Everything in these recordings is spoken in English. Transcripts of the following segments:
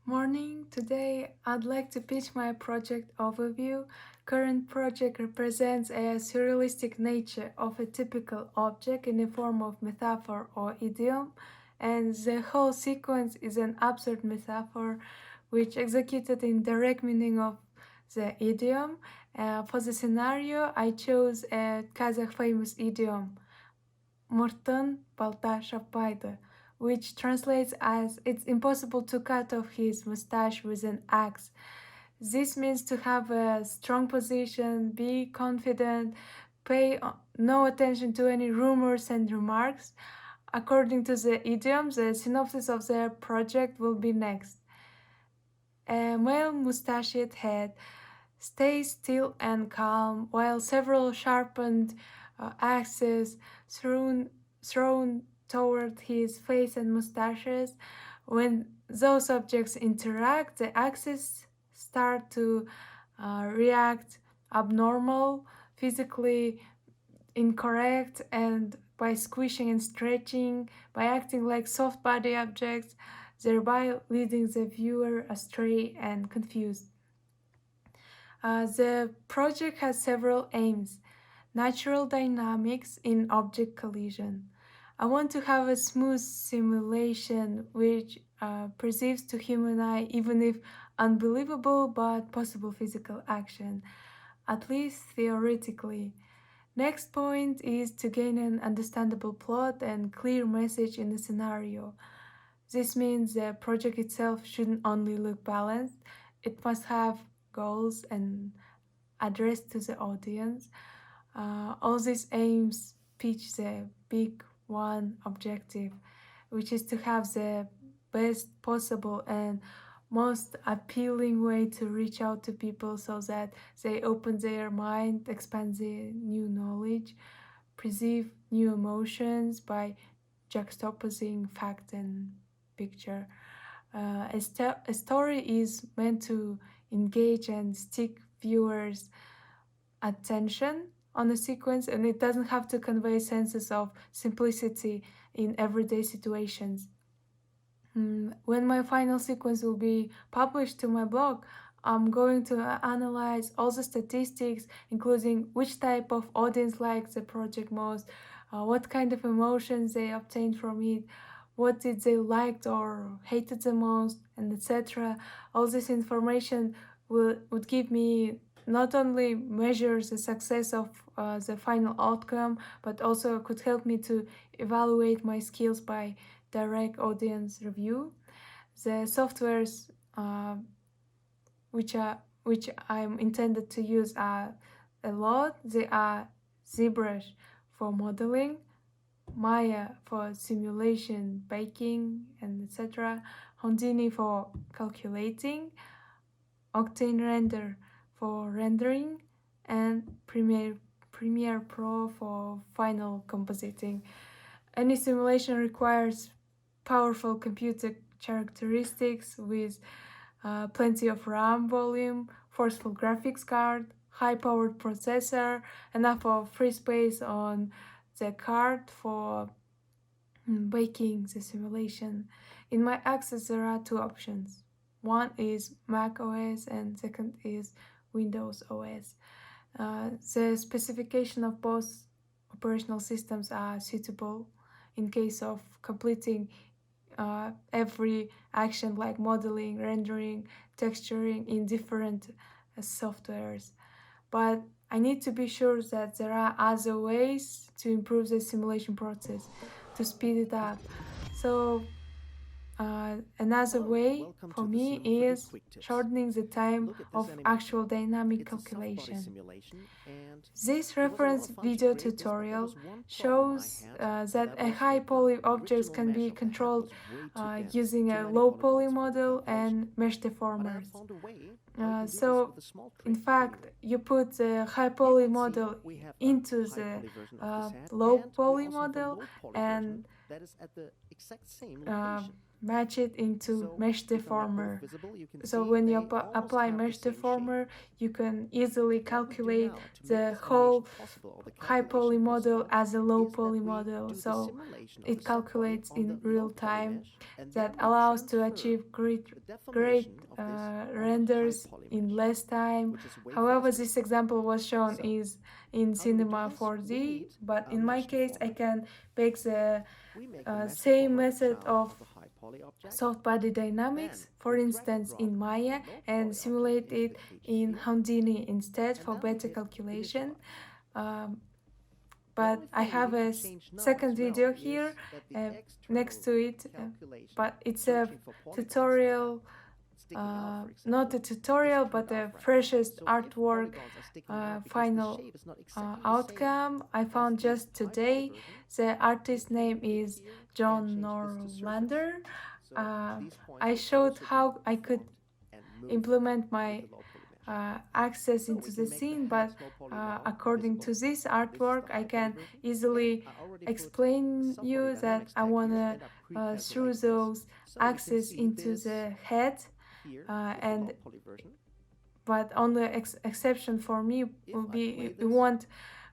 Morning. Today I'd like to pitch my project overview. Current project represents a surrealistic nature of a typical object in the form of metaphor or idiom, and the whole sequence is an absurd metaphor which executed in direct meaning of the idiom. For the scenario, I chose a Kazakh famous idiom, Murtın balta şapaydı, which translates as "it's impossible to cut off his mustache with an axe." This means to have a strong position, be confident, pay no attention to any rumors and remarks. According to the idiom, the synopsis of the project will be next. A male mustached head stays still and calm while several sharpened axes thrown toward his face and mustaches. When those objects interact, the axes start to react abnormal, physically incorrect, and by squishing and stretching, by acting like soft body objects, thereby leading the viewer astray and confused. The project has several aims. Natural dynamics in object collision. I want to have a smooth simulation which perceives to human eye even if unbelievable but possible physical action, at least theoretically. Next point is to gain an understandable plot and clear message in the scenario. This means the project itself shouldn't only look balanced, it must have goals and address to the audience. All these aims pitch the big one objective, which is to have the best possible and most appealing way to reach out to people so that they open their mind, expand their new knowledge, perceive new emotions by juxtaposing fact and picture. A story is meant to engage and stick viewers' attention on a sequence, and it doesn't have to convey senses of simplicity in everyday situations. When my final sequence will be published to my blog, I'm going to analyze all the statistics, including which type of audience likes the project most, what kind of emotions they obtained from it, what did they liked or hated the most, and etc. All this information would give me not only measure the success of the final outcome, but also could help me to evaluate my skills by direct audience review. The softwares which I'm intended to use are a lot. They are ZBrush for modeling, Maya for simulation, baking, and etc. Houdini for calculating, Octane Render for rendering, and Premiere Pro for final compositing. Any simulation requires powerful computer characteristics with plenty of RAM volume, forceful graphics card, high-powered processor, enough of free space on the card for baking the simulation. In my access, there are two options. One is Mac OS and second is Windows OS. The specification of both operational systems are suitable in case of completing every action like modeling, rendering, texturing in different softwares. But I need to be sure that there are other ways to improve the simulation process, to speed it up. So another way for me is shortening the time of actual dynamic calculation. This reference video tutorial shows that a high poly object can be controlled using a low poly model and mesh deformers. So, in fact, you put the high poly model into the low poly model, and match it into So mesh if I make both deformer. visible, you can So see when you they almost apply have the mesh same shape. deformer, you can easily What we do calculate now to make the this animation whole possible or the high poly calculation model possible as a low is that poly we model. do the So simulation of the it subbody calculates on the in low real poly time mesh, and that then we allows to transfer achieve great the deformation great of this on the high renders poly in mesh, less time. which is way However, faster. this example was shown So is in how do we do Cinema this? We 4D, need but a in my mesh case, I deformer. can make the We make the mesh same deformer a method child of of the high poly object. soft body Then dynamics, for we drag and instance, drop in the Maya, low and poly object simulate into it the cage in sphere, Houdini instead and for then we better hit calculation. initialize. Um, The but only I thing we have need to a change now as second well video here is that the uh, next external to it, calculation, but it's a searching for polygons that are tutorial, sticking out, for not example, a is tutorial, but turned off the right now. freshest So if artwork polygons are sticking out because the final shape is not exactly the same outcome I as found the just high poly today. version, The we artist can name hit is here and John change this to surface. Norlander. So Uh, these points I will showed also be how I could deformed and moved implement with my the low poly mesh. access So we into the can make the scene, head but low poly now according to visible. this This is the artwork, I high poly can version. And easily I already put a explain sub body you that dynamics I tag want here, to and I through pre-calculated this. those So we can access see into this the head, here is the and low poly version. but only exception for me If will I play be you this, want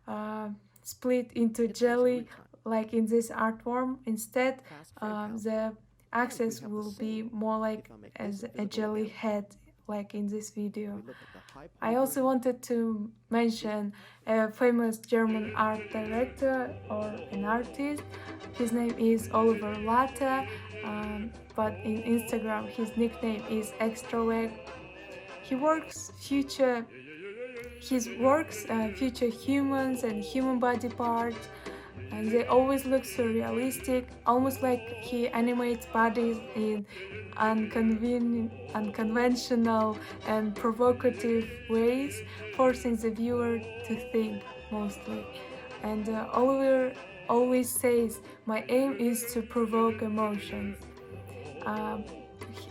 uh, split into it plays in real jelly time. like in this art form. Instead, Fast frame count. the And we access have the will be same more like if I make this as a visible jelly again. head, like in this We video. look at the high poly I also version. wanted to This mention a famous German art director or an artist. His name is Oliver Latta, but in Instagram his nickname is Extrovert. He works future his works feature humans and human body parts, and they always look surrealistic, almost like he animates bodies in unconventional and provocative ways, forcing the viewer to think mostly. And Oliver always says, "My aim is to provoke emotions." Um,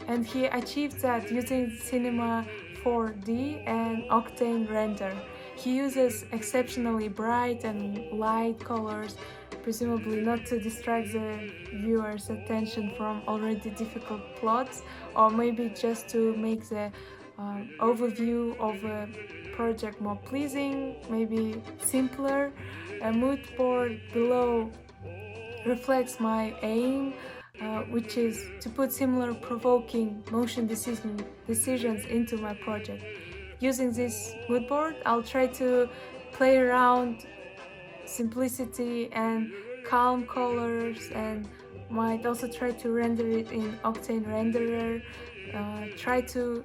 and he achieved that using Cinema 4D and Octane render. He uses exceptionally bright and light colors, presumably not to distract the viewer's attention from already difficult plots, or maybe just to make the overview of a project more pleasing, maybe simpler. A mood board below reflects my aim, which is to put similar provoking motion decisions into my project. Using this mood board, I'll try to play around simplicity and calm colors, and might also try to render it in Octane renderer, try to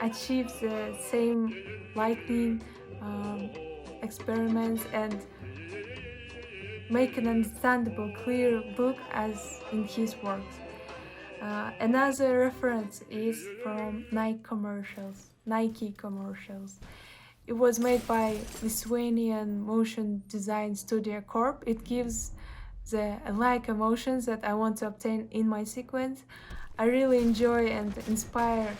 achieve the same lighting experiments, and make an understandable, clear book as in his works. Another reference is from Nike commercials. It was made by Lithuanian motion design studio Corp. It gives the like emotions that I want to obtain in my sequence. I really enjoy and inspire.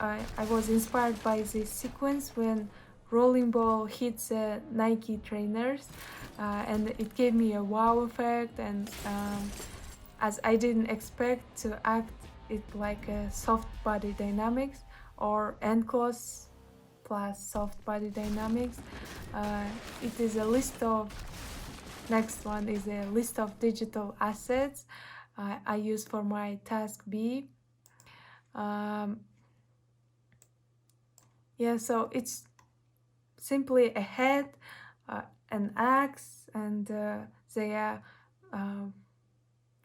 I was inspired by this sequence when rolling ball hits Nike trainers, and it gave me a wow effect. And as I didn't expect to act it like a soft body dynamics or NCLOS plus soft body dynamics. Uh, it is a list of Next one is a list of digital assets I use for my taskB. Um, yeah, so it's simply a head, an axe, and they are uh,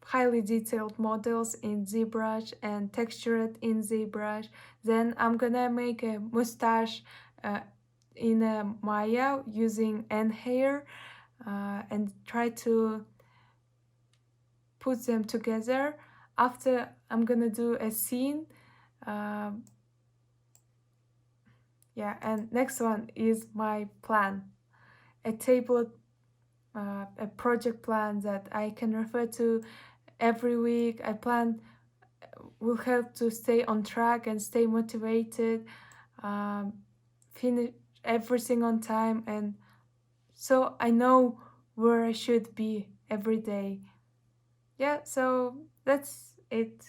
highly detailed models in ZBrush and textured in ZBrush. Then I'm gonna make a mustache uh, in a Maya using N-Hair and try to put them together. After I'm gonna do a scene. Um, yeah, and next one is my plan, a table, a project plan that I can refer to every week. I plan will help to stay on track and stay motivated, um, finish everything on time, and so I know where I should be every day. Yeah, so That's it.